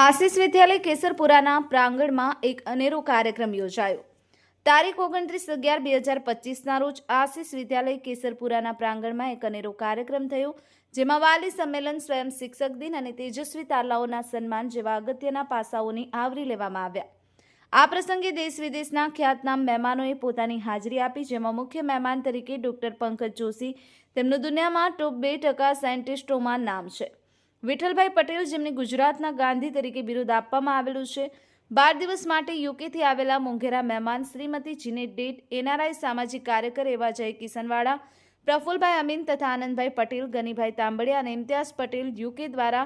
આશીષ વિદ્યાલય કેસરપુરાના પ્રાંગણમાં એક અનેરો કાર્યક્રમ યોજાયો. તારીખ 29/11/2025ના રોજ આશીષ વિદ્યાલય કેસરપુરાના પ્રાંગણમાં એક અનેરો કાર્યક્રમ થયો, જેમાં વાલી સંમેલન, સ્વયં શિક્ષક દિન અને તેજસ્વી તારલાઓના સન્માન જેવા અગત્યના પાસાઓને આવરી લેવામાં આવ્યા. આ પ્રસંગે દેશ વિદેશના ખ્યાતનામ મહેમાનોએ પોતાની હાજરી આપી, જેમાં મુખ્ય મહેમાન તરીકે ડોક્ટર પંકજ જોશી, તેમનું દુનિયામાં ટોપ 2% સાયન્ટિસ્ટોમાં નામ છે. વિઠ્ઠલભાઈ પટેલ, જેમને ગુજરાતના ગાંધી તરીકે બિરુદ આપવામાં આવેલું છે. 12 દિવસ માટે યુકેથી આવેલા મોંઘેરા મહેમાન શ્રીમતી જીનેટ ડેટ, એનઆરઆઈ સામાજિક કાર્યકર એવા જય કિશનવાડા, પ્રફુલભાઈ અમીન તથા આનંદભાઈ પટેલ, ગનીભાઈ તાંબડિયા અને ઇમ્તિયાઝ પટેલ યુકે દ્વારા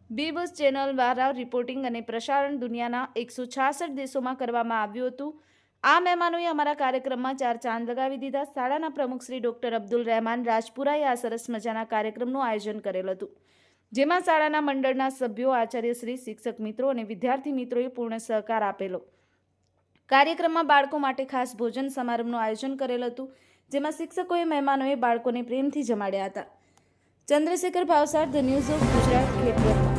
બીબસ ચેનલ દ્વારા રિપોર્ટિંગ અને પ્રસારણ દુનિયાના 166 દેશોમાં કરવામાં આવ્યું હતું. આ મહેમાનોએ અમારા કાર્યક્રમમાં 4 ચાંદ લગાવી દીધા. શાળાના પ્રમુખ શ્રી ડોક્ટર અબ્દુલ રહેમાન રાજપુરાએ આ સરસ મજાના કાર્યક્રમનું આયોજન કરેલ હતું, જેમાં શાળાના મંડળના સભ્યો, આચાર્યશ્રી, શિક્ષક મિત્રો અને વિદ્યાર્થી મિત્રોએ પૂર્ણ સહકાર આપેલો. કાર્યક્રમમાં બાળકો માટે ખાસ ભોજન સમારંભનું આયોજન કરેલ હતું, જેમાં શિક્ષકોએ મહેમાનોએ બાળકોને પ્રેમથી જમાડ્યા હતા. Chandrashekhar Bhavsar, the news of Gujarat, Khedbrahma.